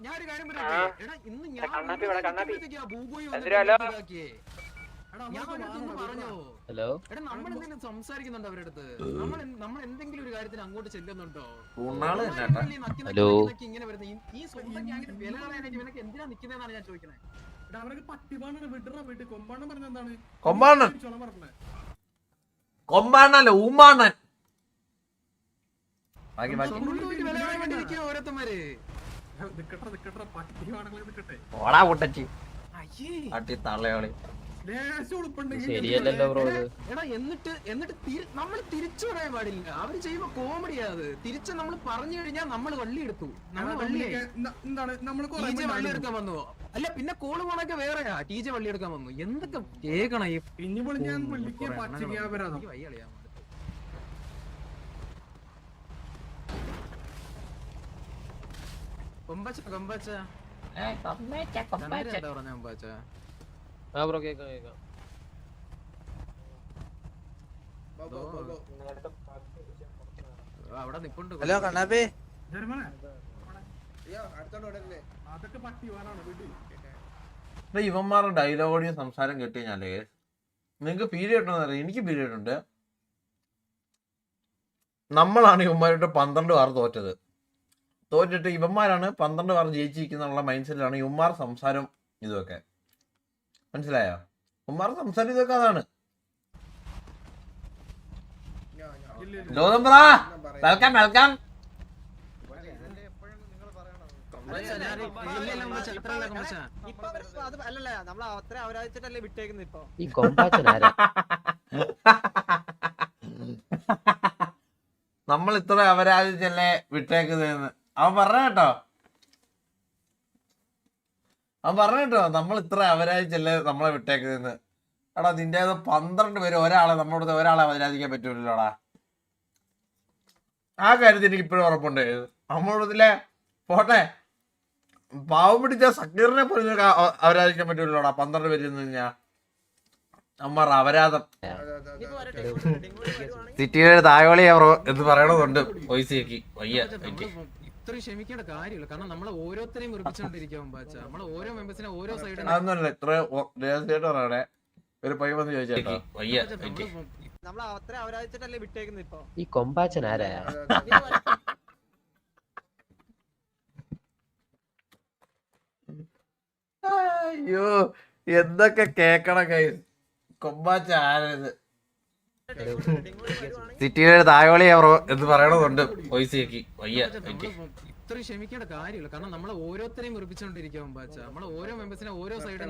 ഞാനൊരു കാര്യം പറയട്ടെ, എടാ ഇന്ന് ഞാൻ പറഞ്ഞോ, എടാ നമ്മളെന്തെങ്കിലും സംസാരിക്കുന്നുണ്ടോ അവരുടെ അടുത്ത്? നമ്മൾ എന്തെങ്കിലും ഒരു കാര്യത്തിന് അങ്ങോട്ട് ചെല്ലുന്നുണ്ടോ? ഇങ്ങനെ വരുന്നത് ഈ സ്വന്തം ഗ്യാങ്ങിന്റെ വില കളയാനായിട്ട് ഇവനൊക്കെ എന്തിനാ നിക്കുന്നതെന്നാണ് ഞാൻ ചോദിക്കുന്നത്. കൊമ്പാണല്ലോ ഊമ്പാണൻ ഓരോരുത്തന്മാര് ഓടാ പൊട്ടച്ചി അട്ടി തള്ളയോളി ശരിയല്ലല്ലോ ബ്രോ ഇത്. എടാ എന്നിട്ട് നമ്മൾ തിരിച്ചു പറയാൻ പാടില്ല. അവര് ചെയ്യുമ്പോ കോമഡിയാ അത്. തിരിച്ച് നമ്മൾ പറഞ്ഞു കഴിഞ്ഞാൽ നമ്മൾ വള്ളി എടുത്തു. വള്ളി എടുക്കാൻ വന്നു. അല്ല പിന്നെ കോള് പോണൊക്കെ വേറെയാ. ടീച്ചർ വള്ളി എടുക്കാൻ വന്നു. എന്തൊക്കെ കേക്കണം ഈ വയ്യളിയാ. കൊമ്പച്ച കൊമ്പച്ച എന്താ പറഞ്ഞ കൊമ്പച്ച? ബ്രോ കേക്കാം കേക്കാം. അവിടെ നിപ്പുണ്ട്. ഹലോ കണ്ണാപ്പി, ഇവന്മാരുടെ ഡയലോഗോടിയും സംസാരം കേട്ട് കഴിഞ്ഞാലേ നിങ്ങക്ക് പീരിയഡ് ഉണ്ടോ അറിയാം. എനിക്ക് പീരിയഡ് ഉണ്ട്. നമ്മളാണ് ഇവന്മാരുടെ 12 വാർ തോറ്റിട്ട് ഇവന്മാരാണ് 12 വാർ ജയിച്ചിരിക്കുന്നുള്ള മൈൻഡ് സെറ്റിലാണ് ഇവന്മാർ സംസാരം ഇതൊക്കെ. മനസ്സിലായോ? ഉമ്മാർ സംസാരം ഇതൊക്കെ അതാണ്. Welcome welcome. ഈ കൊമ്പാച്ചനാരാ? നമ്മൾ ഇത്ര അവരാധിച്ചല്ലേ വിട്ടേക്കുന്നതെന്ന് അവൻ പറഞ്ഞ കേട്ടോ. നമ്മൾ ഇത്ര അവരാധിച്ചല്ലേ നമ്മളെ വിട്ടേക്കുന്നതെന്ന്. എടാ നിന്റെ 12 പേര് നമ്മളോട് ഒരാളെ അവരാധിക്കാൻ പറ്റൂലല്ലോടാ. ആ കാര്യത്തിൽ എനിക്ക് ഇപ്പോഴും ഉറപ്പുണ്ട്. നമ്മളോടത്തിലെ പോട്ടെ പാവം പിടിച്ച സക്കീറിനെ പോലും അവരാധിക്കാൻ പറ്റൂലോടാ. 12 പേര് നിന്ന് കഴിഞ്ഞാ അമ്മ അപരാധം. സിറ്റിയുടെ തായോളി എന്ന് പറയണതുണ്ട്. പൈസക്ക് വയ്യ. ഇത്ര ക്ഷമിക്കേണ്ട കാര്യമില്ല. കാരണം നമ്മളെ ഓരോരുത്തരെയും വെറുപ്പിച്ചോണ്ടിരിക്കും. നമ്മളെ ഓരോ മെമ്പേഴ്സിനെ ഓരോ സൈഡിൽ അതൊന്നുമല്ല. ഇത്ര രഹസ്യമായിട്ട് പറയണേ. ഒരു പയ്യ വന്ന് ചോദിച്ചേട്ടോ വയ്യ. ഈ കൊമ്പാച്ചനാരാ? അയ്യോ എന്തൊക്കെ കേക്കണം കൈ. കൊമ്പാച്ച ആരത്? സിറ്റിയുടെ തായോളി എന്ന് പറയണതുണ്ട്. പൈസക്ക് വയ്യ. ഇത്ര ക്ഷമിക്കേണ്ട കാര്യമില്ല. കാരണം നമ്മളെ ഓരോരുത്തരെയും വെറുപ്പിച്ചോണ്ടിരിക്കും. നമ്മളെ ഓരോ മെമ്പേഴ്സിനെ ഓരോ സൈഡിൽ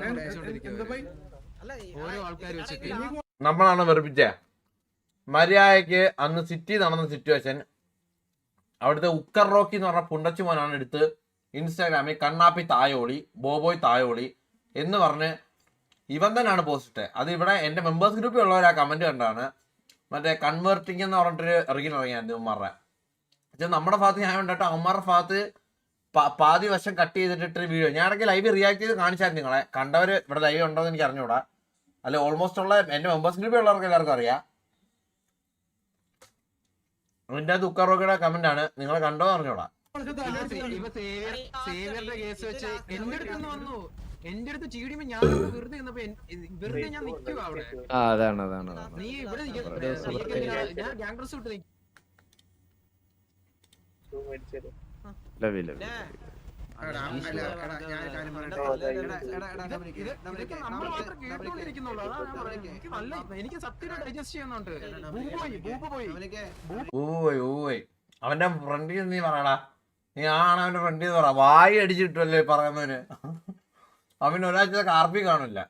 ഓരോ ആൾക്കാർ വെച്ചിട്ട് നമ്മളാണ് വെറുപ്പിച്ച. മര്യാദയ്ക്ക് അന്ന് സിറ്റി നടന്ന സിറ്റുവേഷൻ അവിടുത്തെ ഉക്കർ റോക്കി എന്ന് പറഞ്ഞ പുണ്ടച്ചുമോനാണ് എടുത്ത് ഇൻസ്റ്റാഗ്രാമിൽ കണ്ണാപ്പി തായോളി ബോബോയ് തായോളി എന്ന് പറഞ്ഞ് ഇവൻ തന്നെയാണ് പോസ്റ്റ് ഇട്ടത്. അത് ഇവിടെ എൻ്റെ മെമ്പേഴ്സ് ഗ്രൂപ്പിൽ ഉള്ളവർ ആ കമന്റ് കണ്ടാണ്. മറ്റേ കൺവേർട്ടിങ് എന്ന് പറഞ്ഞിട്ടൊരു ഇറങ്ങിയാണ് ഇവന്മാരുടെ. പക്ഷെ നമ്മുടെ ഭാഗത്ത് ഞാൻ കണ്ടിട്ട് അവന്മാരുടെ ഭാഗത്ത് പാതി വശം കട്ട് ചെയ്തിട്ട് വീഡിയോ ഞാൻ ഇടയ്ക്ക് ലൈവ് റിയാക്ട് ചെയ്ത് കാണിച്ചായിരുന്നു. നിങ്ങളെ കണ്ടവർ ഇവിടെ ലൈവ് ഉണ്ടോ എന്ന് എനിക്ക് അറിഞ്ഞൂടാ. അല്ല ഓൾമോസ്റ്റ് ഉള്ള എൻ്റെ മെമ്പേഴ്സ് ഗ്രൂപ്പിൽ ഉള്ളവർക്ക് എല്ലാവർക്കും അറിയാം. അതിൻ്റെ അത് ഉക്കറോക്കയുടെ കമന്റ് ആണ്. നിങ്ങൾ കണ്ടോ അറിഞ്ഞൂടാ. സേവിയറുടെ കേസ് വെച്ച് എന്റെ അടുത്ത് വന്നു. എന്റെ അടുത്ത് ചീടിയുമ്പോ ഞാൻ വെറുതെ വെറുതെ ഞാൻ നിൽക്കുക അവിടെ. നീ ഇവിടെ ഞാൻ ഗ്യാങ് ഡ്രസ് ഇട്ട് എനിക്ക് സത്യം ഡൈജസ്റ്റ് ചെയ്യുന്നുണ്ട്. അവന്റെ ഫ്രണ്ടിൽ നീ പറയടാ. നീ ആണ് അവന്റെ ഫ്രണ്ടിൽ പറ. വായി അടിച്ചിട്ടല്ലേ പറയുന്നവന്. അവന് ഒരാഴ്ച കാർപ്പി കാണില്ല.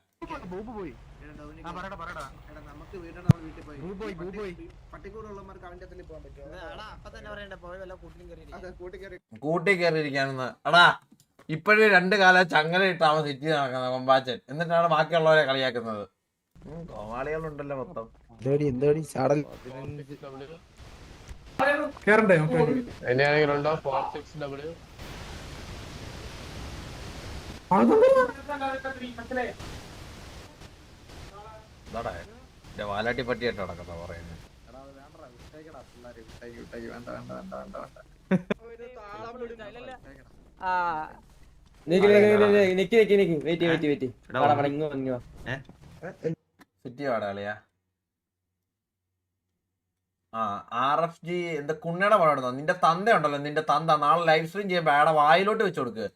കൂട്ടി കയറിയിരിക്കാനെന്ന്. എടാ ഇപ്പഴേ 2 കാലം ചങ്ങല ഇട്ടാണ് സിറ്റി നടക്കുന്നത് കൊമ്പാച്ചൻ. എന്നിട്ടാണ് ബാക്കിയുള്ളവരെ കളിയാക്കുന്നത്. കോമാളികളുണ്ടല്ലോ മൊത്തം. വാലാട്ടി പട്ടിയായിട്ട് നടക്കുന്ന പറയുന്നത്. സിറ്റി വാടാളിയാ RFG എന്താ കുണ്ണയുടെ പടം എടുത്തോ? നിന്റെ തന്ത ഉണ്ടല്ലോ, നിന്റെ തന്ത നാളെ ലൈവ് സ്ട്രീം ചെയ്യുമ്പോ അയാളെ വായിലോട്ട് വെച്ച് കൊടുക്ക്.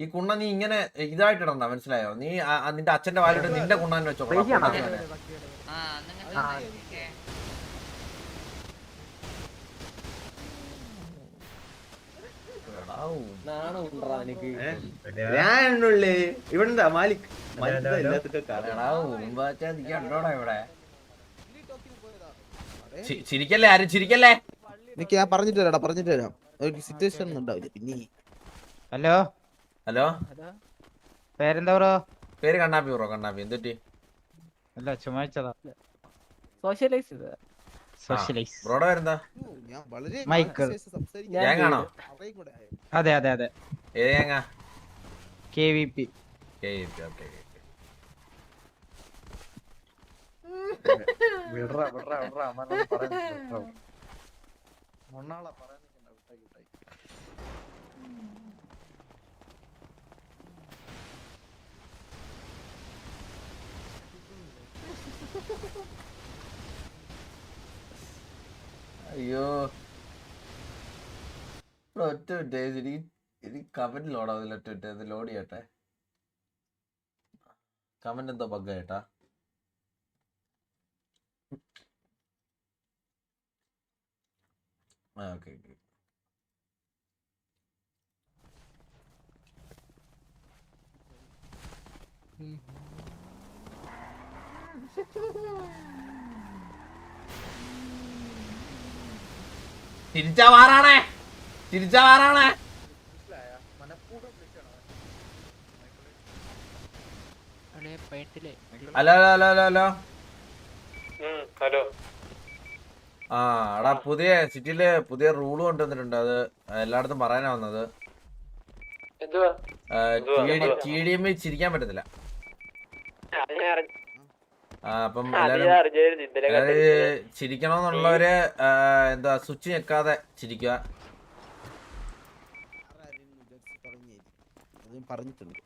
ഈ കുണ്ണ നീ ഇങ്ങനെ ഇതായിട്ട് ഇടണ്ട, മനസ്സിലായോ? നീ നിന്റെ അച്ഛന്റെ വായിലോട്ട് നിന്റെ കുണ്ണാൻ വെച്ചോ. ഇവിടെന്താ മാലിക് ഇവിടെ ചിരിക്കല്ലേ, ആരും ചിരിക്കല്ലേ. ഞാൻ പറഞ്ഞിട്ട് വരാം, പറഞ്ഞിട്ട് വരാം. ഒരു സിറ്റുവേഷൻ ഒന്നും ഉണ്ടാവില്ല. പിന്നെ ഹലോ ഹലോ, പേരെന്താ ബ്രോ? പേര് കണ്ണാപ്പി ബ്രോ. കണ്ണാപ്പി എന്തുറ്റി? അല്ല ചുമച്ചതാ. ബ്രോടെ പേരെന്താ? ഞാൻ വളരെ മൈക്കിൾ. ഗ്യാങ്ങാണോ? അതെ അതെ അതെ. ഏത് ഗ്യാങ്ങാ? KVP. ഓക്കെ. അയ്യോ ഒറ്റ വിട്ടേ, ഇനി കമന്റ് ലോഡാവില്ല. ഒറ്റ വിട്ടേ, ഇത് ലോഡ് ചെയ്യട്ടെ. കമന്റ് എന്തോ ബഗ് ആയിട്ടാ. ഓക്കെ. തിരിച്ചാവാറാണേ. ഹലോ. എടാ പുതിയ സിറ്റിയില് പുതിയ റൂള് കൊണ്ടുവന്നിട്ടുണ്ട്. അത് എല്ലായിടത്തും പറയാനാ വന്നത്. TDM ചിരിക്കാൻ പറ്റത്തില്ല. അപ്പം എല്ലാരും ചിരിക്കണമെന്നുള്ളവര് എന്താ സ്വിച്ച് ഞെക്കാതെ ചിരിക്കുക. പറഞ്ഞിട്ടുണ്ട്.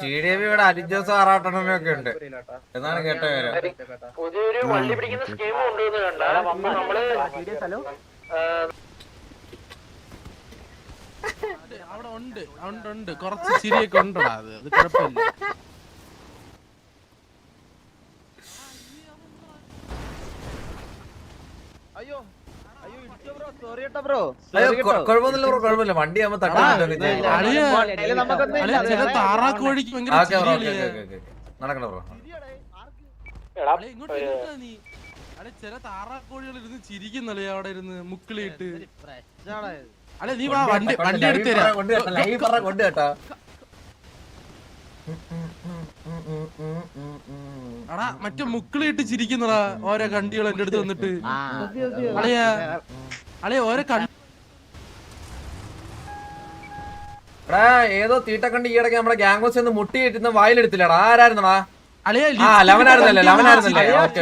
TDM ഇവിടെ അജിത് ജോസ് ആറാട്ടണനൊക്കെ ഉണ്ട് എന്നാണ് കേട്ട വിവരം. അവിടെ ഉണ്ട് കുറച്ച് ചിരിയൊക്കെ ഉണ്ടടാ. അത് കുഴപ്പമില്ല. കുഴപ്പമില്ല. വണ്ടി ആവുമ്പോ ചില താറാക്കോഴിക്ക് നടക്കണ ബ്രോ. ചില താറാക്കോഴികൾ ഇരുന്ന് ചിരിക്കുന്നല്ലേ അവിടെ ഇരുന്ന് മുക്കിളിയിട്ട്. അല്ലെ നീ വണ്ടി എടുത്തരാ കൊണ്ട് കേട്ടാ. അടാ മറ്റേ മുക്കിളിയിട്ട് ചിരിക്കുന്നടാ ഓരോ കണ്ടികൾ എന്റെ അടുത്ത് വന്നിട്ട്. അളിയ ഓരോ എടാ ഏതോ തീട്ടക്കണ്ടി ഈയിടയ്ക്ക് നമ്മുടെ ഗ്യാങ്സ് ഒന്ന് മുട്ടി കിട്ടുന്ന വായിലെടുത്തില്ലടാ. ആരായിരുന്നടാ? ലവനായിരുന്നല്ലേ? ഓക്കെ.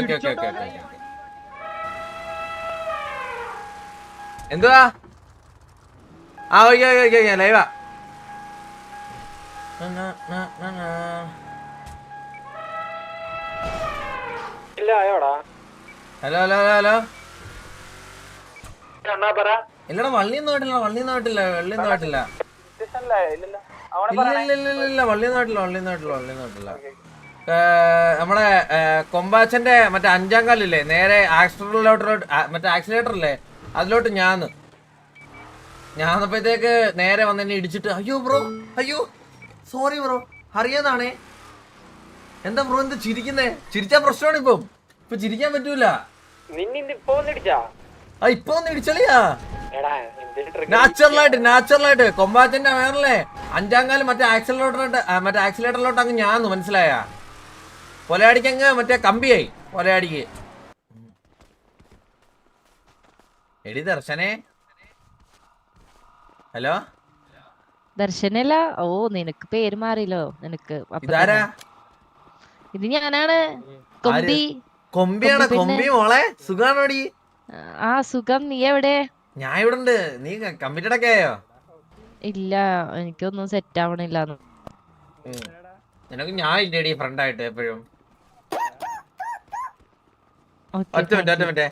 എന്തുവാ? ഓക്കെ ലൈവാ. ഹലോ. ഇല്ലടാ വള്ളിയൊന്നും ആയിട്ടില്ല. നമ്മുടെ കൊമ്പാച്ചന്റെ മറ്റേ 5ാം കാലില്ലേ, നേരെ ആക്സിലേറ്റർ ഇല്ലേ, അതിലോട്ട് ഞാന്നപ്പോഴത്തേക്ക് നേരെ വന്നെന്നെ ഇടിച്ചിട്ട് അയ്യോ സോറി ബ്രോ, അറിയാതാണേ. എന്താ ബ്രോ എന്താ ചിരിക്കുന്നേ? ചിരിച്ചാ പ്രശ്നമാണ്. ഇപ്പൊ ചിരിക്കാൻ പറ്റൂല. ഇപ്പൊ ഒന്ന് ഇടിച്ചളിയാ. നാച്ചുറലായിട്ട് കൊമ്പാച്ചന്റെ വേറല്ലേ 5ാം കാലം മറ്റേ ആക്സിലേറ്ററിലോട്ട് അങ്ങ് ഞാന്ന് മനസ്സിലായ. കൊലയാടിക്ക് അങ്ങ് മറ്റേ കമ്പിയായി കൊലയാടിക്ക്. എടി ദർശനേ. ഹലോ ദർശനല്ല. ഓ നിനക്ക് പേര് മാറിയല്ലോ. നിനക്ക് ഇതാരാ? ഇത് ഞാനാണ്. കൊമ്പി മോളെ. സുഖാണോടി? സുഖം. നീ എവിടെ? ഞാൻ ഇവിടെ ഉണ്ട്. നീ കമ്മിറ്റഡ് ഒക്കെ ആയോ? ഇല്ല എനിക്കൊന്നും സെറ്റ് ആവണില്ല. നിനക്ക് ഞാൻ ഇല്ലേടി ഫ്രണ്ട് ആയിട്ട് എപ്പോഴും. ഒറ്റ മിനിറ്റ്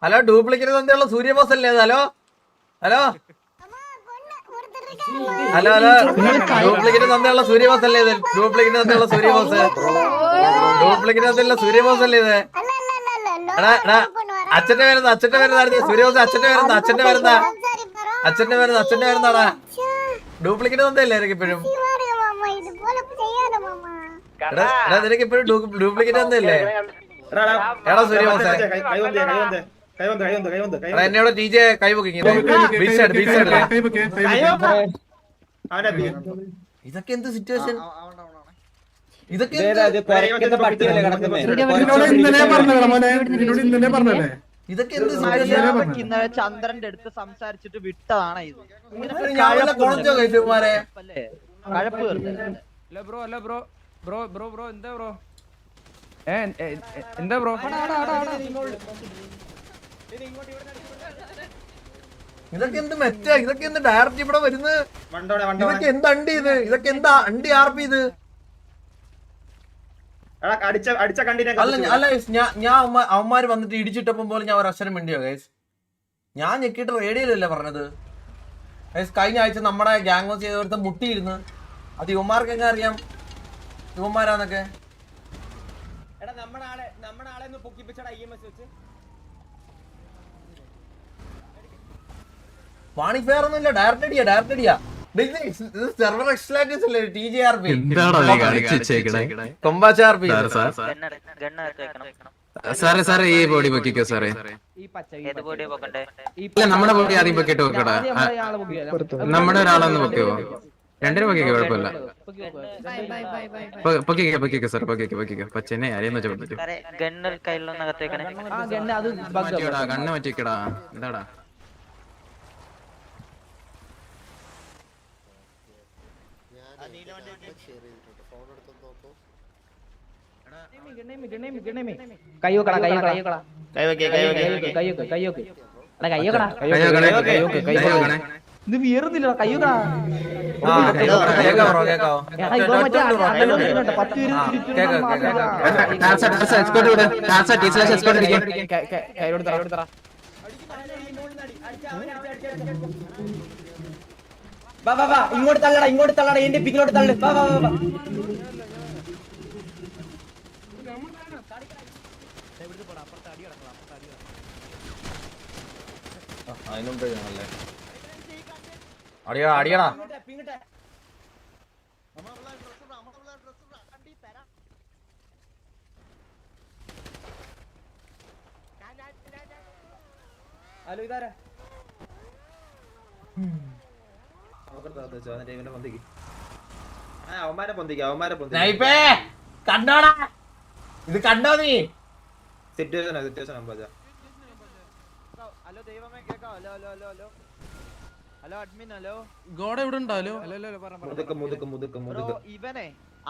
ഹലോ, ഡ്യൂപ്ലിക്കേറ്റ് തന്നെയുള്ള സൂര്യബോസ് അല്ലേ? Hello hello hello hello, duplicate തന്നെയുള്ള സൂര്യബോസ് അല്ലേ ഇത്? ഡ്യൂപ്ലിക്കേറ്റ് തന്നെയുള്ള സൂര്യബോസ്, ഡ്യൂപ്ലിക്കേറ്റ് തന്നെയുള്ള സൂര്യബോസ് അല്ലേ ഇത്? എടാ എടാ, അച്ഛന്റെ പേരെന്താ? സൂര്യബോസ് അച്ഛന്റെ പേരെന്താടാ? ഡ്യൂപ്ലിക്കേറ്റ് തന്നെയല്ലേ എനിക്ക് ഇപ്പോഴും? എടാ നിനക്ക് ഇപ്പോഴും ഡ്യൂപ്ലിക്കേറ്റ് തന്നെയല്ലേ? എടാ സൂര്യബോസേ, എന്നോട് TJ കൈപൊക്കി. ഇതൊക്കെ എന്ത് സിറ്റുവേഷൻ? ഇതൊക്കെ ഇന്നലെ ചന്ദ്രന്റെ അടുത്ത് സംസാരിച്ചിട്ട് വിട്ടതാണ് ഇത്. കൊളച്ചോ കൈമാരെ കഴപ്പ് എന്താ ബ്രോ? ഇതൊക്കെ എന്ത് മെറ്റാ? ഇതൊക്കെ എന്ത് ഡയറക്റ്റ് ഇവിടെ വരുന്നത്? ഇതൊക്കെ എന്ത് അണ്ടി ഇത്? ഇതൊക്കെ എന്താ അണ്ടി ആർപ്പി ഇത്? അല്ല ഞാൻ അവന്മാര് വന്നിട്ട് ഇടിച്ചിട്ടപ്പം പോലെ ഞാൻ ഒരക്ഷരം വേണ്ടിയോ ഗൈസ്? ഞാൻ ഞെക്കിയിട്ട് റേഡിയോയിലല്ലേ പറഞ്ഞത് ഗൈസ്? കഴിഞ്ഞ ആഴ്ച നമ്മുടെ ഗ്യാങ് ചെയ്തവരുടെ മുട്ടിയിരുന്നു. അത് യുവന്മാർക്ക് എങ്ങനെ അറിയാം യുവന്മാരാന്നൊക്കെ? വാണി ഫെയർ ഒന്നുമില്ല, ഡയറക്റ്റ് അടിയാ. സെർവർ എക്സ്ലാറ്റേഴ്സ് അല്ലേ? TJRP കൊമ്പാച്ചാർപി. സാറേ സാറേ ഈ ബോഡി പൊക്കിക്കോ സാറേ. നമ്മുടെ ബോഡി ആദ്യം പൊക്കിട്ട് വെക്കടാ. നമ്മുടെ ഒരാളൊന്ന് പൊക്കോ, രണ്ടിനും പൊക്കിക്കോ, കുഴപ്പമില്ല. പൊക്കിക്കോ സാർ, പൊക്കിക്കോ. പച്ചനെ ആരെയെന്ന് വെച്ചാൽ ഗണ്ണ് മാറ്റിക്കടാ. എന്താടാ ഇത് വീറുന്നില്ല. കയ്യോക്കടാ ഇങ്ങോട്ട് തള്ളടാ എന്റെ പിങ്ങിലോട്ട് തള്ളു. അടിയടാ ഹലോ ഇതാരാ? കണ്ടോടാ, ഇത് കണ്ടോ നീ? ഹലോ ദൈവമേ കേക്കാ? Hello admin. ഹലോ ഗോഡ ഇവിടെ ഉണ്ടല്ലോ. ഇവനെ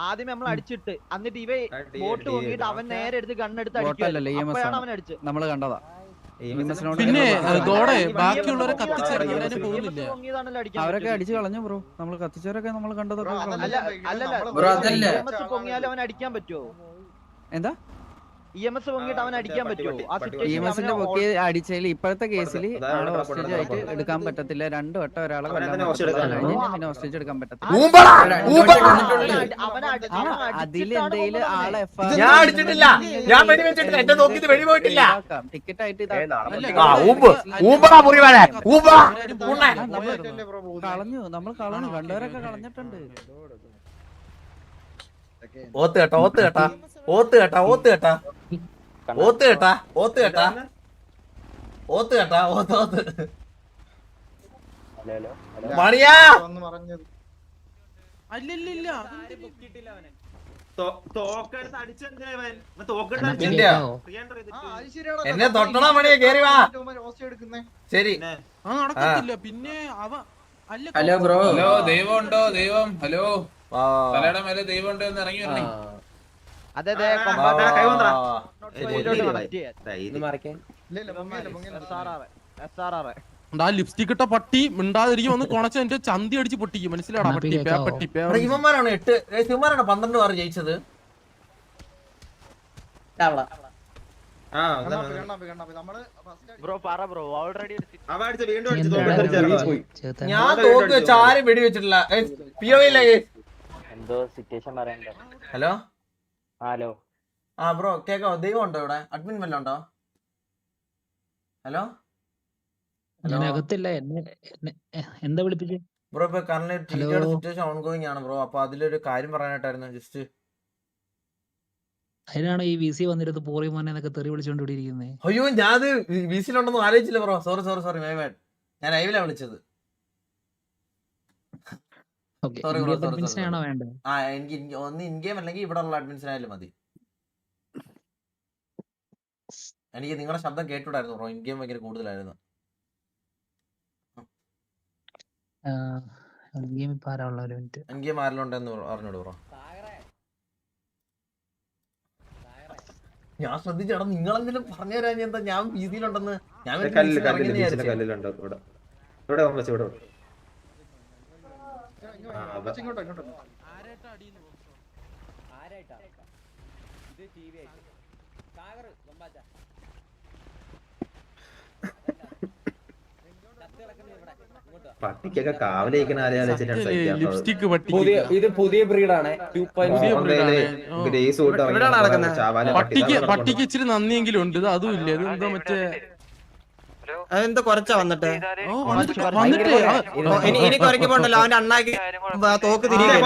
ആദ്യം നമ്മൾ അടിച്ചിട്ട് എന്നിട്ട് ഇവ ബോട്ട് പൊങ്ങിയിട്ട് അവൻ നേരെ എടുത്ത് ഗണ്ണെടുത്ത് അടിക്കുകയാണ്. അവൻ അടിച്ചു, നമ്മള് കണ്ടതാ. പിന്നെ ഗോഡെ ബാക്കിയുള്ളവരെ കത്തിച്ചേർക്കാനും പോകുന്നില്ല. അവരൊക്കെ അടിച്ചു കളഞ്ഞു ബ്രോ. നമ്മള് കത്തിച്ചവരൊക്കെ നമ്മൾ കണ്ടതൊക്കെ. പൊങ്ങിയാലും അവൻ അടിക്കാൻ പറ്റുമോ? എന്താ EMS പൊങ്ങിയിട്ട് അവൻ അടിക്കാൻ പറ്റുമോ? EMSന്റെ പൊക്കി അടിച്ചതിൽ ഇപ്പോഴത്തെ കേസിൽ ആളെ ഹോസ്റ്റേജ് ആയിട്ട് എടുക്കാൻ പറ്റത്തില്ല. 2 വട്ടം ഒരാളെ പിന്നെ ഹോസ്റ്റേജ് എടുക്കാൻ പറ്റത്തില്ല. അതിൽ എന്തെങ്കിലും ആളെ ഞാൻ അടിച്ചിട്ടില്ല, ഞാൻ വെടിവെച്ചിട്ടില്ല, എന്റെ നോക്കിയത് വെടി പോയിട്ടില്ല. ടിക്കറ്റ് ആയിട്ട് കളഞ്ഞു. നമ്മൾ കളഞ്ഞു, കണ്ടവരൊക്കെ കളഞ്ഞിട്ടുണ്ട്. ഓത്ത് മണിയാ അല്ലില്ല എന്നെ തൊട്ടണ മണിയെ കേറി വാ. ശരി ആ നടക്കത്തില്ല. പിന്നെ ഹലോ ബ്രോ. ഹലോ ദൈവം ഉണ്ടോ? ദൈവം ഹലോ തലയുടെ മേലെ ദൈവം ഉണ്ടോ എന്ന് ഇറങ്ങി വരണേ. അതെ ലിപ്സ്റ്റിക് ഇട്ട പട്ടി മിണ്ടാതിരിക്കും ഒന്ന് കൊണച്ച എന്റെ ചന്തി അടിച്ച് പൊട്ടിക്കും. മനസ്സിലാടാ? പട്ടി ഇവന്മാരാണ് 12 ജയിച്ചത്. ഞാൻ തോക്ക് വെച്ച് ആരും വെടിവെച്ചിട്ടില്ല. ഹലോ ഹലോ ആ ബ്രോ കേക്കാവോ? ദൈവം ഉണ്ടോ ഇവിടെ? അഡ്മിൻ വല്ല ഉണ്ടോ? ഹലോ എന്താ വിളിപ്പിച്ചേ? ബ്രോ ഇപ്പൊ കറന്റ് സിറ്റുവേഷൻ ഓൺഗോയിങ് ആണ് ബ്രോ. അപ്പൊ അതിലൊരു കാര്യം പറയാനായിട്ടായിരുന്നു. ജസ്റ്റ് അതിനാണ് ഈ VC വന്നിരുന്ന് പോറി മോനെ എന്നൊക്കെ തെറി വിളിച്ചോണ്ടിരിക്കുന്നത്. അയ്യോ ഞാൻ വീസിലുണ്ടെന്ന് ആലോചിച്ചില്ല ബ്രോ. Sorry my bad. ഞാൻ ലൈവിലാ വിളിച്ചത്. ആ എനിക്ക് ഒന്ന് ഇൻ ഗെയിം അല്ലെങ്കിൽ ഇവിടെ ഉള്ള അഡ്മിൻസിനായാലും മതി. എനിക്ക് നിങ്ങളുടെ ശബ്ദം കേട്ടുണ്ടായിരുന്നു ബ്രോ. ഇൻ ഗെയിം ഭയങ്കര കൂടുതലായിരുന്നു. ഇൻ ഗെയിം ആരെല്ലാം ഉണ്ടെന്ന് പറഞ്ഞോളൂ ബ്രോ. ഞാൻ ശ്രദ്ധിച്ചേടാ. നിങ്ങളെന്തെങ്കിലും പറഞ്ഞു തരാൻ എന്താ? ഞാൻ വീതിയിലുണ്ടെന്ന് ഞാൻ പട്ടിക്കൊക്കെ കാവലിരിക്കണ ലിപ്സ്റ്റിക് ഇത് പുതിയ ബ്രീഡാണ്. പട്ടിക്ക് ഇച്ചിരി നന്ദിയെങ്കിലും ഉണ്ട്. ഇത് അതും ഇല്ല. ഇത് എന്താ മറ്റേ അതെന്താ കൊറച്ചാ വന്നിട്ട് ഇനി കുറയ്ക്കുമ്പോണ്ടല്ലോ അവന്റെ അണ്ണാക്കി തോക്ക് തിരികെ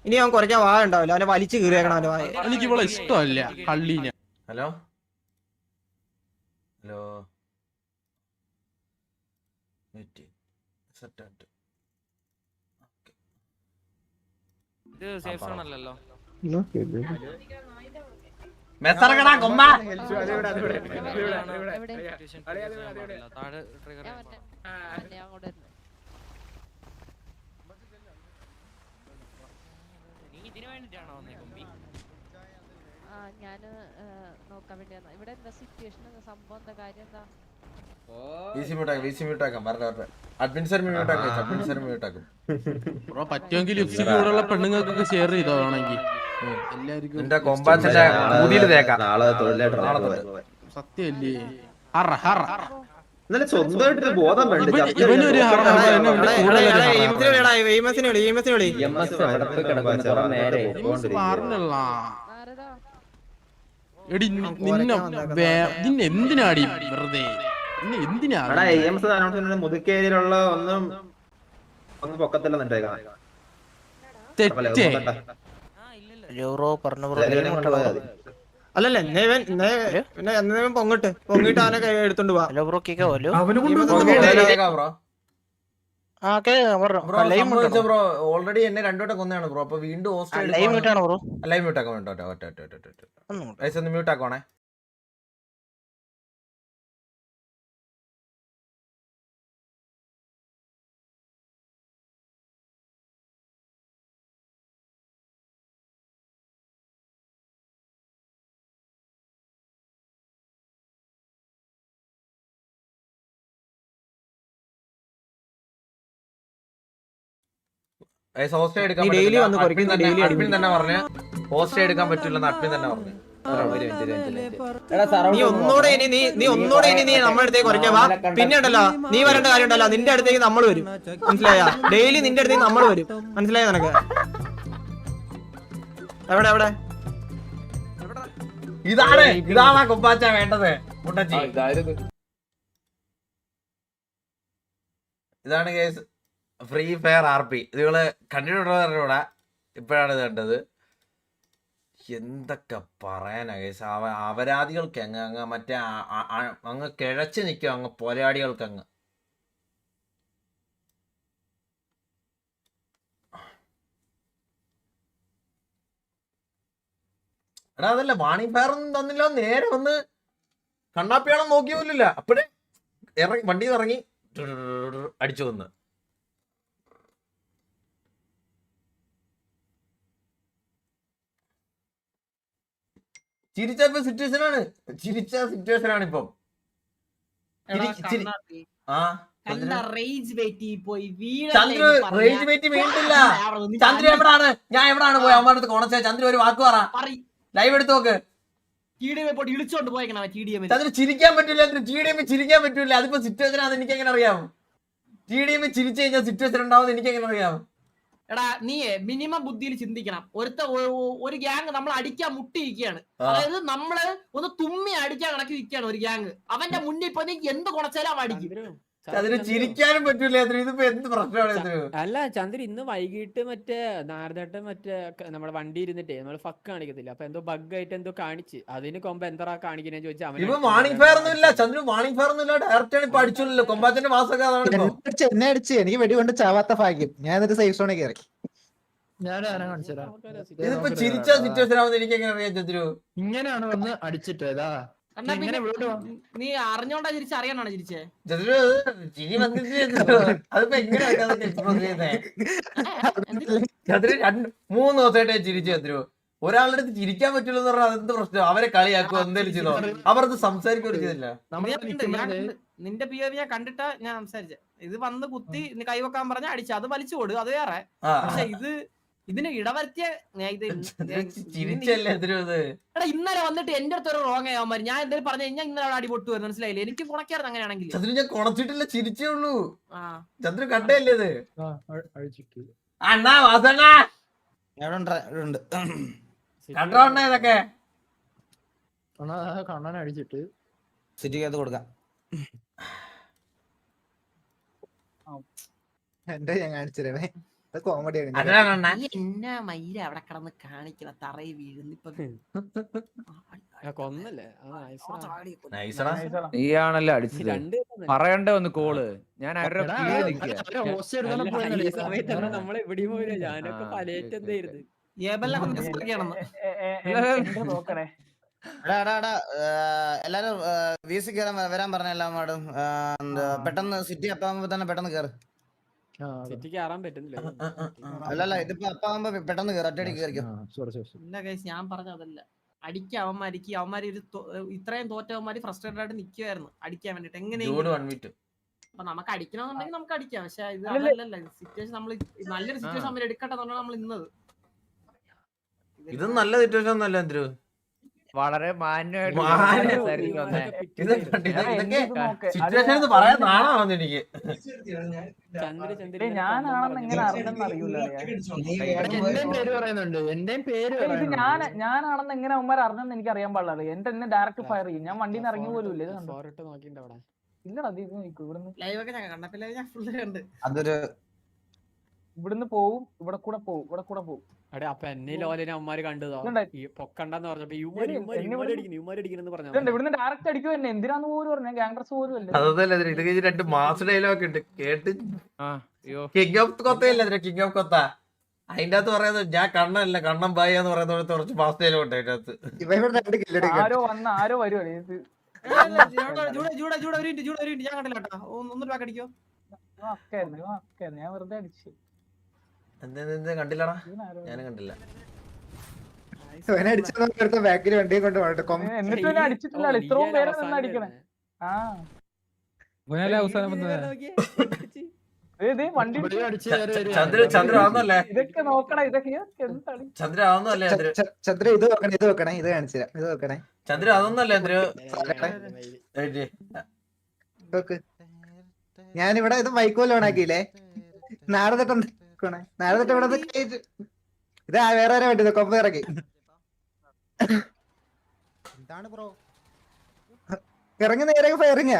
ഇനി അവൻ കുറയ്ക്കാൻ വാ ഉണ്ടാവില്ല. അവനെ വലിച്ചു കീറിയേക്കണം അവന്റെ വായ. എനിക്ക് ഇവിടെ ഇഷ്ടമല്ല കള്ളീനെ. Hello hello മെസ്സറങ്ങടാ കൊമ്പ. ഞാന് നോക്കാൻ വേണ്ടിയാണ്. ഇവിടെ എന്താ സിറ്റുവേഷൻ? സംഭവം എന്താ? കാര്യം എന്താ? പറ്റുമെങ്കിൽ ലിപ്സ്റ്റിക് ഇവിടെയുള്ള പെണ്ണുങ്ങൾക്കൊക്കെ ഷെയർ ചെയ്തോ വേണമെങ്കിൽ. എല്ലാവർക്കും സത്യല്ലേ? സ്വന്തമായിട്ട് ബോധം വേണ്ട. ഇവനൊരു പറഞ്ഞല്ല. എടി നിന്നെ എന്തിനാടി വെറുതെ? മുതുക്കേരിയിലുള്ള ഒന്നും പൊക്കത്തില്ല. അല്ലല്ല പിന്നെ പൊങ്ങിട്ട് അവനെ എടുത്തോണ്ട് പോവാ. ഓൾറെഡി എന്നെ 2 വട്ടം കൊന്നാണ് ബ്രോ. അപ്പൊ വീണ്ടും ലൈവ് മ്യൂട്ടാക്കാൻ വേണ്ടോ? ഒന്ന് മ്യൂട്ടാക്കോണേ. ഹോസ്റ്റ് എടുക്കാൻ തന്നെ പറഞ്ഞു. ഹോസ്റ്റ് എടുക്കാൻ പറ്റില്ലെന്ന് അഡ്മിൻ തന്നെ പറഞ്ഞു. നീ ഒന്നൂടെ ഇനി നമ്മുടെ അടുത്തേക്ക് കുറയ്ക്കാൻ വാ. പിന്നെ ഉണ്ടല്ലോ നീ വരേണ്ട കാര്യം ഉണ്ടല്ലോ. നിന്റെ അടുത്തേക്ക് നമ്മൾ വരും. മനസ്സിലായ? ഡെയിലി നിന്റെ അടുത്തേക്ക് നമ്മൾ വരും. മനസ്സിലായ നിനക്ക്? എവിടെ ഇതാണ് കൊമ്പാച്ച വേണ്ടത്. ഇതാണ് കേസ്. ഫ്രീ ഫയർ RP ഇതുകള് കണ്ടിട്ടുണ്ടോ? ഇപ്പോഴാണ് ഇത് കണ്ടത്. എന്തൊക്കെ പറയാനാ കേസ്. അപരാധികൾക്ക് അങ്ങ് മറ്റേ അങ്ങ് കിഴച്ച് നിൽക്കും. അങ്ങ് പോരാളികൾക്ക് അങ്ങ് എടാ അതല്ല വാണി ഫയർ ഒന്നും തന്നില്ലോ. നേരെ വന്ന് കണ്ണാപ്പിയാണെന്ന് നോക്കിയ പോലില്ല. അപ്പഴേ ഇറങ്ങി വണ്ടിയിൽ ഇറങ്ങി അടിച്ചു വന്ന്. ചിരിച്ച സിറ്റുവേഷൻ ആണ്. ചിരിച്ച സിറ്റുവേഷൻ ആണ് ഇപ്പം. ചന്ദ്ര റേജ് വെയിറ്റ് വീണ്ടില്ല. ചന്ദ്ര എവിടാണ്? ഞാൻ എവിടാണ് പോയി അവന്മാരുടെ അടുത്ത് കൊണച്ച? ചന്ദ്ര ഒരു വാക്ക് പറ. ലൈവ് എടുത്ത് നോക്ക്. ചന്ദ്ര ചിരിക്കാൻ പറ്റൂല. TDM ചിരിക്കാൻ പറ്റൂല. അതിപ്പോ സിറ്റുവേഷൻ ആണെന്ന് എനിക്ക് എങ്ങനെ അറിയാം? TDM ചിരിച്ചു കഴിഞ്ഞാൽ സിറ്റുവേഷൻ ഉണ്ടാവും എനിക്ക് എങ്ങനെ അറിയാം? എടാ നീ മിനിമം ബുദ്ധിയിൽ ചിന്തിക്കണം. ഒരു ഗ്യാങ് നമ്മൾ അടിക്കാൻ മുട്ടിയിരിക്കുകയാണ്. അതായത് നമ്മള് ഒന്ന് തുമ്മി അടിക്കാൻ കണക്കി നിൽക്കുകയാണ് ഒരു ഗ്യാങ്. അവന്റെ മുന്നിൽ ഇപ്പൊ നീ എന്ത് കുണച്ചാലും അവൻ അടിക്കും. അതിന് ചിരിക്കാനും പറ്റൂല. ഇതിപ്പോ എന്ത് പ്രശ്നമാണ്? അല്ല ചന്ദ്ര ഇന്ന് വൈകിട്ട് മറ്റേ നാരദട്ട് മറ്റേ നമ്മുടെ വണ്ടി ഇരുന്നിട്ടേ നമ്മള് ഫക്ക് കാണിക്കത്തില്ല. അപ്പൊ എന്തോ ബഗ് ആയിട്ട് എന്തോ കാണിച്ച് അതിന് കൊമ്പ് എന്താ കാണിക്കുന്നേ ചോദിച്ചാൽ ഇപ്പൊ വാണിംഗ് ഫയർ ഒന്നും ഇല്ല. ചന്ദ്രൻ വാണിംഗ് ഫയർ ഒന്നും ഇല്ല. ഡയറക്റ്റ് ആണ് ഇപ്പൊ അടിച്ചല്ലോ. കൊമ്പാത്തിന്റെ മാസൊക്കെ എന്നെ അടിച്ച് എനിക്ക് വെടികൊണ്ട് ചാവാത്ത ഭാഗ്യം. ഞാൻ എന്നിട്ട് സേഫ് സോണിൽ കയറി. ഇതിപ്പോ ചിരിച്ച സിറ്റുവേഷൻ ആവുന്ന എനിക്ക് എങ്ങനെ അറിയാം? ചന്ദ്രു ഇങ്ങനെയാണ് വന്ന് അടിച്ചിട്ട് നീ അറിഞ്ഞോണ്ടാ ചിരിച്ച അറിയാനാണ് ചിരിച്ചേ? ചന്ദ്രു ചിരി വന്നിട്ട് അതിപ്പോ എങ്ങനെയാണ് എക്സ്പ്രസ് ചെയ്യുന്നേ? ചന്ദ്രു 3 ദിവസമായിട്ട് ചിരിച്ചു. ചന്ദ്രു ഒരാളുടെ അടുത്ത് ചിരിക്കാൻ പറ്റില്ല എന്ന് പറഞ്ഞാൽ അതെന്ത് പ്രശ്നം? അവരെ കളിയാക്കോ എന്തെങ്കിലും ചെയ്തോ? അവരത് സംസാരിക്കുകയും ചെയ്തില്ല. നിന്റെ POV ഞാൻ കണ്ടിട്ടാ ഞാൻ സംസാരിച്ചേ. ഇത് വന്ന് കുത്തി കൈവെക്കാൻ പറഞ്ഞ അടിച്ചു. അത് വലിച്ചു കൊടു. അത് വേറെ. പക്ഷെ ഇതിന് ഇടവരുത്തിയ എടാ ഇന്നലെ വന്നിട്ട് എന്റെ അടുത്ത് ഒരു റോങ് ആവാൻ ഞാൻ എന്തെങ്കിലും പറഞ്ഞു കഴിഞ്ഞാൽ ഇന്നലെ അടി പൊട്ടു വരും. മനസ്സിലായില്ലേ? എനിക്ക് കുണക്കായിരുന്നു അങ്ങനെയാണെങ്കിൽ. ചന്ദ്രു ഞാൻ കുണച്ചിട്ടില്ല, ചിരിച്ചേ ഉള്ളൂ. ചന്ദ്രു കണ്ടല്ലേ ഇത്? അണ്ണാ വാസണ്ണ കണ്ടോ ഇതൊക്കെ? കണ്ണൻ അടിച്ചിട്ട് സിറ്റിക്കകത്ത് കൊടുക്കാം. എന്റെ ഞാൻ കാണിച്ചിരണേ. കോമഡിയാണ്. എന്നാ മയില അവിടെ കിടന്ന് കാണിക്കണ തറയിൽ വീഴുന്നു. കൊന്നല്ലേ നീയാണല്ലോ അടിച്ചത്. പറയണ്ട ഒന്ന് കോള്. ഞാൻ നമ്മളെ എവിടെയും പോയില്ല. ഞാനൊക്കെ പലേറ്റ് എന്തായിരുന്നു എല്ലാരും VC കയറാൻ വരാൻ പറഞ്ഞല്ലോ മാഡം. പെട്ടെന്ന് സിറ്റി അപ്പാകുമ്പോ തന്നെ പെട്ടെന്ന് കയറ്. സിറ്റിക്ക് കയറാൻ പറ്റുന്നില്ല. അല്ലല്ല ഇതിപ്പോ അപ്പാകുമ്പോ പെട്ടെന്ന് കയറി ഒറ്റയടി കയറിക്കോ. ഞാൻ പറഞ്ഞതല്ല അടിക്കുക. അവന്മാര് ഇത്രയും തോറ്റവന്മാര് ഫ്രസ്ട്രേറ്റഡ് ആയിട്ട് നിൽക്കുവായിരുന്നു അടിക്കാൻ വേണ്ടിട്ട്. എങ്ങനെയെങ്കിലും അപ്പൊ നമുക്ക് അടിക്കണമെന്നുണ്ടെങ്കിൽ നമുക്ക് അടിക്കാം. പക്ഷെ ഇത് അതല്ലല്ല സിറ്റുവേഷൻ. നമ്മൾ നല്ലൊരു സിറ്റുവേഷൻ നമ്മൾ എടുക്കട്ടെ എന്നാണ് നമ്മൾ ഇന്നത്. ഇത് നല്ല സിറ്റുവേഷൻ ഒന്നല്ല ചന്ദ്രു. വളരെ മാന്യമായിട്ട് പറയാൻ നാണാവുന്നു എനിക്ക്. ഞാനാണെന്ന് എങ്ങനെ അറിഞ്ഞെന്ന് അറിയൂല. എന്റെയും പേര് ഞാനാണെന്ന് എങ്ങനെ അവന്മാർ അറിഞ്ഞെന്ന് എനിക്ക് അറിയാൻ പാടില്ല. എന്നെ ഡയറക്റ്റ് ഫയർ ചെയ്യും. ഞാൻ വണ്ടിന്ന് ഇറങ്ങി പോലും ഇല്ല. ഇല്ലടാ ഇവിടുന്ന് പോവും. ഇവിടെ കൂടെ പോവും. അടെ അപ്പൊ എന്നെ ലോലിനെ അവന്മാര് കണ്ടതോ ഈ പൊക്കണ്ടെന്ന് പറഞ്ഞപ്പോ ഇവിടുന്ന് ഡയറക്റ്റ് അടിക്കും. എന്നെ എന്തിനാന്ന് പോലും പറഞ്ഞു. ഗാംഗ്രസ് പോലും അല്ലേ. അതല്ല ഇത് 2 മാസ് ഡയലോഗ് ഉണ്ട് കേട്ട്. കിങ് ഓഫ് കൊത്തയല്ലേ കിങ് ഓഫ് കൊത്ത. അതിന്റെ അകത്ത് പറയുന്നത് ഞാൻ കണ്ണല്ല കണ്ണൻ ബായി എന്ന് പറയുന്ന കുറച്ച് മാസ് ഡയലോഗ് ഉണ്ട് അതിന്റെ അകത്ത്. ആരോ വരുവല്ലേ ഞാൻ കണ്ടില്ല കേട്ടോ. ഒന്നൊരു ബാക്ക് അടിക്കോ? ഞാൻ വെറുതെ അടിച്ചു. കണ്ടില്ലടാ? ഞാനും കണ്ടില്ല. ബാക്കിൽ വണ്ടിയെ കൊണ്ട് എന്നിട്ട് അടിച്ചിട്ടില്ല. ഇത്രയും പേരെ നിന്ന് അടിക്കണേ. ചന്ദ്ര ആവുന്നല്ലേ? ഇതൊക്കെ നോക്കണേ. ഇതൊക്കെ ചന്ദ്ര ആവുന്നല്ലേ? ചന്ദ്ര ഇത് വെക്കണേ. ഇത് കാണിച്ചില്ല. ഇത് വെക്കണേ. ചന്ദ്ര അതൊന്നല്ലേ? ഞാനിവിടെ ഇത് മൈക്കോൽ ഓണാക്കിയില്ലേ? നാളെ ഇവിടെ ഇത് വേറെ വേണ്ടി കൊമ്പ് ഇറക്കി. എന്താണ് ബ്രോ ഇറങ്ങി നേരെ ഫയറിങ്ങാ?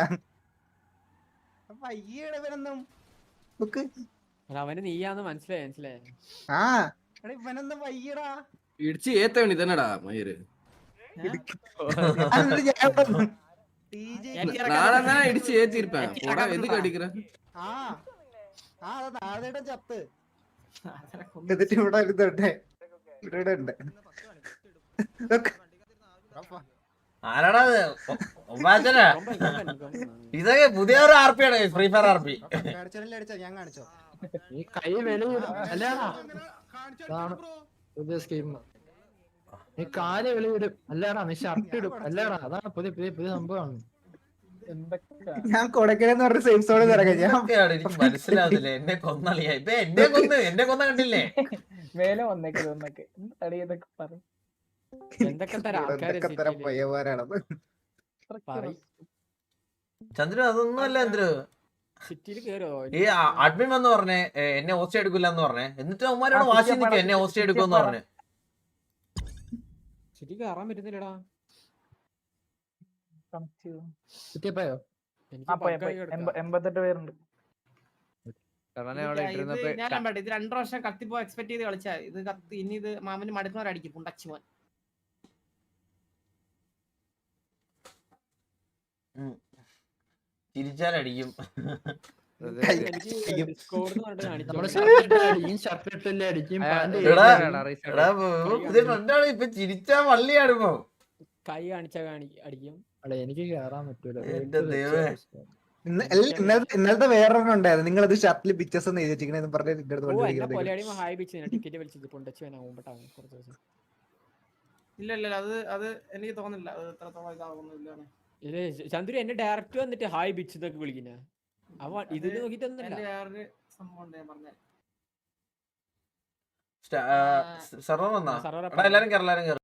അവന് നീയാന്ന് മനസ്സിലായി. ആ ഇവനെന്താ വയ്യടാ ഇടിച്ച് ഏത്തവണി തന്നെടാ മയിര്. நான் இடிச்சு ஏத்திருப்பேன். போடா எதுக்கு அடிக்குற? നാളെ ചത്ത് എന്നിട്ട് ഇവിടെ ഇരുന്നോട്ടെ. ഇവിടെ ഉണ്ട് ആരാടാ ഉമ്മാച്ചനാ? ഇതൊക്കെ പുതിയ ഒരു RP ആണ്, ഫ്രീ ഫയർ RP. ഞാൻ കാണിച്ചോ ഈ കൈ വെളിയിടും അല്ലേടാ, പുതിയ സ്കീം. നീ കാല് വെളിയിടും അല്ലേടാ, നീ ഷർട്ട് ഇടും അല്ലേടാ, അതാണ് പുതിയ പുതിയ പുതിയ സംഭവമാണ്. ഞാൻ കൊടക്കലെന്ന് പറഞ്ഞ സേഫ് സോണിൽ ഇറങ്ങാം. ഇതൊക്കെയാണ് എനിക്ക് മനസ്സിലാവുന്നില്ല. എന്നെ കൊന്നളിയാ ഇപ്പൊ, എന്നെ കൊന്ന കണ്ടില്ലേ? മേലെ വന്നേക്കെ പറയും എന്തൊക്കെ തരം ആൾക്കാര് ചന്ദ്രു അതൊന്നും അല്ല. ചന്ദ്രു സിറ്റിയിൽ കേറോ? ഈ അഡ്മിൻ വന്ന് പറഞ്ഞേ എന്നെ ഹോസ്റ്റ് എടുക്കില്ല എന്ന് പറഞ്ഞേ, എന്നിട്ട് അവന്മാരോട് വാശി നിൽക്കും എന്നെ ഹോസ്റ്റ് എടുക്കുമെന്ന് പറഞ്ഞു. സിറ്റി കയറാൻ പറ്റുന്നില്ലടാ. സിറ്റിപ്പോയോ? എനിക്ക് 88 പേരുണ്ട്. ഞാൻ ഇത് 2 വർഷം കത്തിപ്പോ എക്സ്പെക്ട് ചെയ്ത് കളിച്ചാ ഇത് കത്തി. ഇനി ഇത് മാമന് മടുക്കുന്നവരടിക്കും പുണ്ടച്ചുമോൻ. ചിരിച്ചാലടിക്കും. ഇപ്പൊ ചിരിച്ചാ വള്ളിയാണ് ഇപ്പൊ. കൈ കാണിച്ചാ അടിക്കും. എനിക്ക് കേറാൻ പറ്റൂല. എന്റെ ദൈവമേ. ഇന്നലത്തെ വേറൊരെണ്ണം ഉണ്ടായിരുന്നു, നിങ്ങളത് ഷർട്ടിൽ പിക്ചേഴ്സ് ഒന്ന് എഴുതി വെച്ചിരിക്കണെന്ന് പറഞ്ഞ ടിക്കറ്റ് വലിച്ചത് പുണ്ടച്ചുവനാകുമ്പോട്ടാണ് കുറച്ച് ദിവസം. ഇല്ല അത് എനിക്ക് തോന്നുന്നില്ല അത് എത്രത്തോളം ഇതാകുന്നില്ല. ചന്ദ്രു എന്നെ ഡയറക്റ്റ് വന്നിട്ട് ഹായ് ബിച്ച് എന്നൊക്കെ വിളിക്കുന്ന അവ ഇത് നോക്കിട്ടൊന്നുമില്ല. വേറൊരു സംഭവം ഉണ്ട് ഞാൻ പറഞ്ഞ. സെർവർ വന്നാ? എല്ലാരും കേറി